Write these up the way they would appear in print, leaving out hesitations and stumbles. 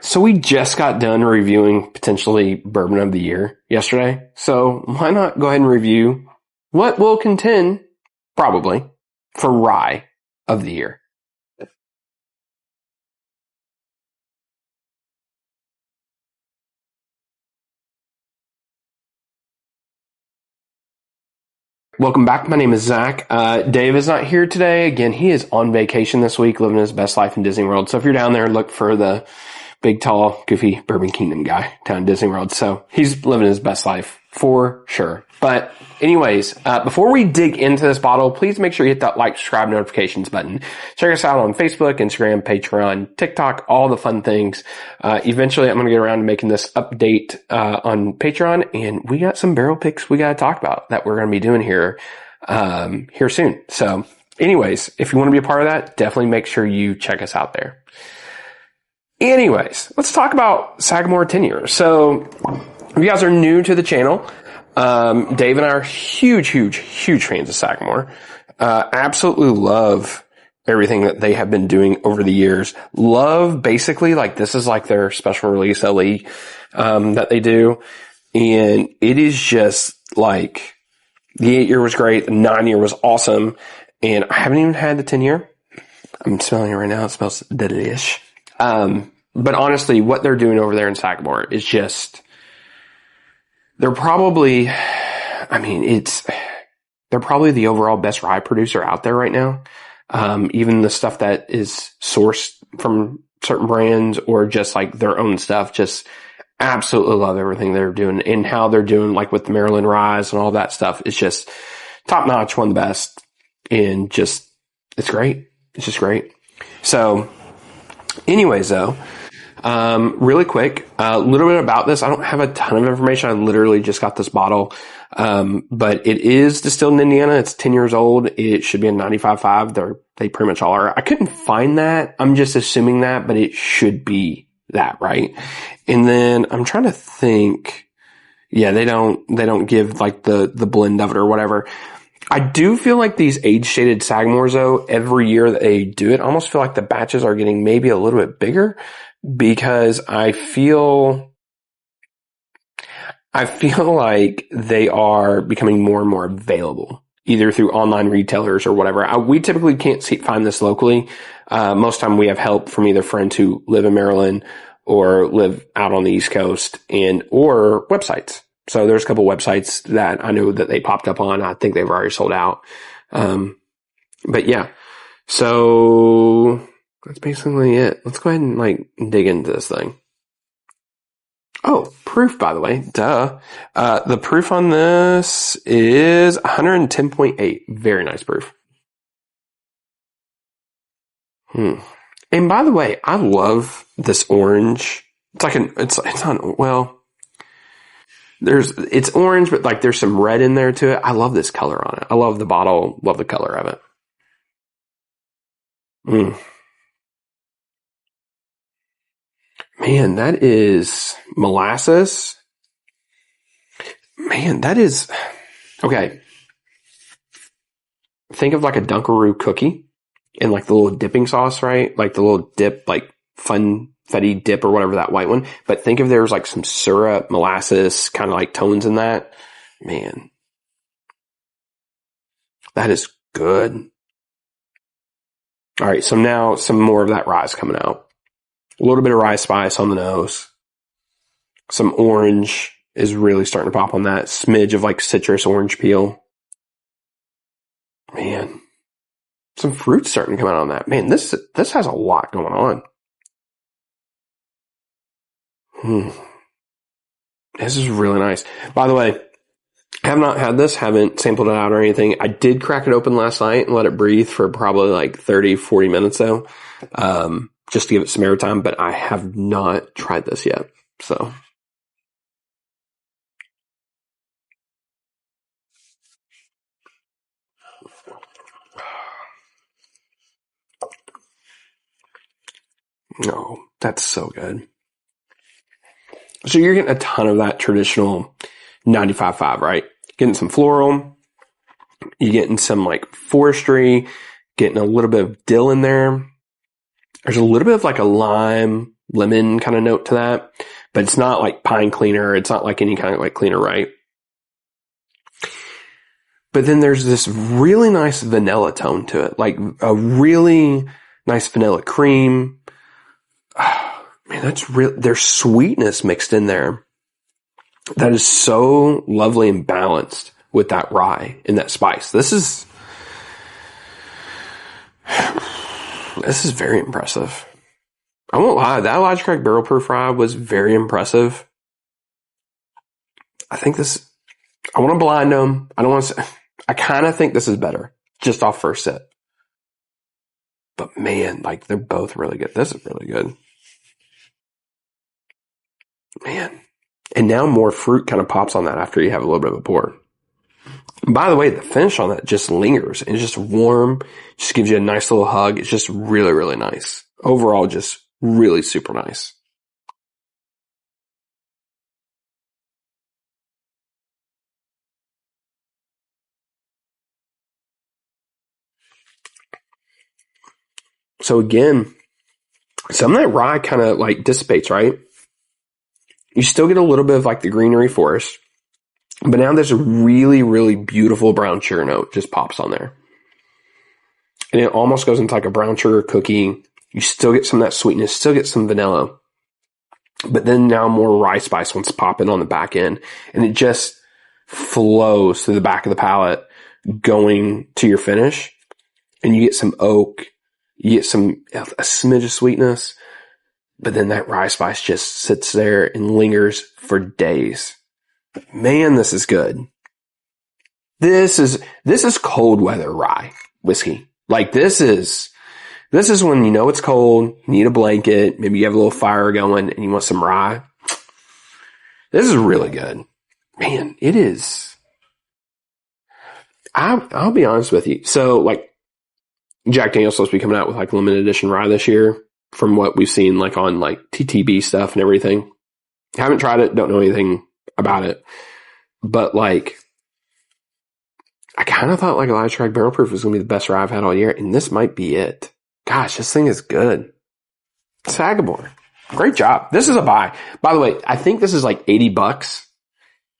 So we just got done reviewing potentially Bourbon of the Year yesterday. So why not go ahead and review what will contend, probably, for Rye of the Year. Welcome back. My name is Zach. Dave is not here today. Again, he is on vacation this week, living his best life in Disney World. So if you're down there, look for the big, tall, goofy Bourbon Kingdom guy down in Disney World. So he's living his best life for sure. But anyways, before we dig into this bottle, please make sure you hit that like, subscribe, notifications button. Check us out on Facebook, Instagram, Patreon, TikTok, all the fun things. Eventually I'm going to get around to making this update, on Patreon, and we got some barrel picks we got to talk about that we're going to be doing here soon. So anyways, if you want to be a part of that, definitely make sure you check us out there. Anyways, let's talk about Sagamore Tenure. So if you guys are new to the channel, Dave and I are huge fans of Sagamore. Absolutely love everything that they have been doing over the years. Love basically like this is like their special release LE, that they do. And it is just like the 8-year was great. The 9-year was awesome. And I haven't even had the 10-year. I'm smelling it right now. It smells delish. But honestly, what they're doing over there in Sagamore is just, they're probably the overall best rye producer out there right now. Even the stuff that is sourced from certain brands or just like their own stuff, just absolutely love everything they're doing and how they're doing like with the Maryland Ryes and all that stuff. It's just top notch, one of the best, and just, it's great. It's just great. So anyways though, really quick, a little bit about this. I don't have a ton of information. I literally just got this bottle. But it is distilled in Indiana. It's 10 years old. It should be a 95.5. They pretty much all are. I couldn't find that. I'm just assuming that, but it should be that, right? And then I'm trying to think. Yeah, they don't give like the blend of it or whatever. I do feel like these age-shaded Sagamores though, every year that they do it, I almost feel like the batches are getting maybe a little bit bigger because I feel like they are becoming more and more available, either through online retailers or whatever. We typically can't find this locally. Most time we have help from either friends who live in Maryland or live out on the East Coast or websites. So there's a couple websites that I know that they popped up on. I think they've already sold out. But yeah, so that's basically it. Let's go ahead and like dig into this thing. Oh, proof, by the way. Duh. The proof on this is 110.8. Very nice proof. And by the way, I love this orange. It's orange, but like there's some red in there to it. I love this color on it. I love the bottle. Love the color of it. Man, that is molasses. Man, that is, okay. Think of like a Dunkaroo cookie and like the little dipping sauce, right? Like the little dip, like funfetti dip or whatever, that white one. But think if there was like some syrup, molasses, kind of like tones in that. Man, that is good. All right. So now some more of that rye is coming out. A little bit of rye spice on the nose. Some orange is really starting to pop on that. Smidge of like citrus orange peel. Man, some fruit starting to come out on that. Man, this has a lot going on. This is really nice. By the way, I have not had this, haven't sampled it out or anything. I did crack it open last night and let it breathe for probably like 30, 40 minutes though. Just to give it some airtime, but I have not tried this yet. So. Oh, that's so good. So you're getting a ton of that traditional 95.5, right? Getting some floral. You're getting some like forestry, getting a little bit of dill in there. There's a little bit of like a lime, lemon kind of note to that, but it's not like pine cleaner. It's not like any kind of like cleaner, right? But then there's this really nice vanilla tone to it, like a really nice vanilla cream. Oh, man, that's real. There's sweetness mixed in there that is so lovely and balanced with that rye and that spice. This is very impressive. I won't lie, that Elijah Craig Barrel Proof rye was very impressive. I think this, I want to blind them. I don't want to, I kind of think this is better just off first sip. But man, like they're both really good. This is really good. Man. And now more fruit kind of pops on that after you have a little bit of a pour. And by the way, the finish on that just lingers and it's just warm. Just gives you a nice little hug. It's just really, really nice. Overall, just really super nice. So again, some of that rye kind of like dissipates, right? You still get a little bit of like the greenery forest, but now there's a really, really beautiful brown sugar note just pops on there. And it almost goes into like a brown sugar cookie. You still get some of that sweetness, still get some vanilla, but then now more rye spice wants to pop in on the back end, and it just flows through the back of the palate going to your finish, and you get some oak, you get a smidge of sweetness, but then that rye spice just sits there and lingers for days. Man, this is good. This is cold weather rye whiskey. Like this is when you know it's cold, you need a blanket, maybe you have a little fire going and you want some rye. This is really good. Man, it is. I'll be honest with you. So like Jack Daniel's supposed to be coming out with like limited edition rye this year from what we've seen like on like TTB stuff and everything. Haven't tried it, don't know anything about it. But like I kind of thought like Elijah Craig Barrel Proof was going to be the best rye I've had all year, and this might be it. Gosh, this thing is good. Sagamore. Great job. This is a buy. By the way, I think this is like $80.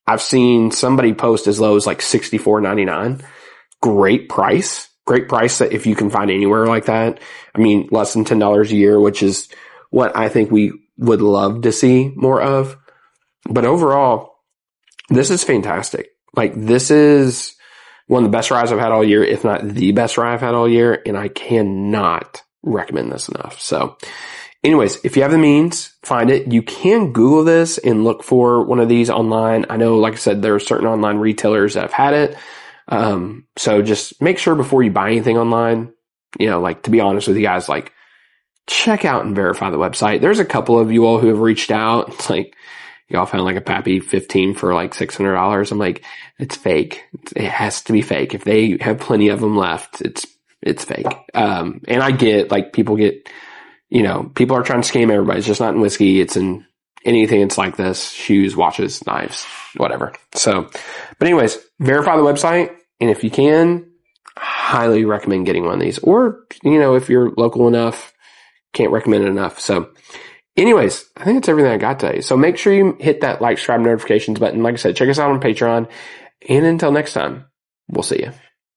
I've seen somebody post as low as like $64.99. Great price. Great price that if you can find anywhere like that. I mean, less than $10 a year, which is what I think we would love to see more of. But overall, this is fantastic. Like this is one of the best ryes I've had all year, if not the best rye I've had all year, and I cannot recommend this enough. So anyways, if you have the means, find it. You can Google this and look for one of these online. I know, like I said, there are certain online retailers that have had it. So just make sure before you buy anything online, you know, like to be honest with you guys, like check out and verify the website. There's a couple of you all who have reached out. It's like, y'all found like a Pappy 15 for like $600. I'm like, it's fake. It has to be fake. If they have plenty of them left, it's fake. And I get like people get, you know, people are trying to scam everybody. It's just not in whiskey. It's in anything. It's like this: shoes, watches, knives, whatever. So, but anyways, verify the website. And if you can, highly recommend getting one of these, or, you know, if you're local enough, can't recommend it enough. So anyways, I think that's everything I got today. So make sure you hit that like, subscribe, notifications button. Like I said, check us out on Patreon. And until next time, we'll see you.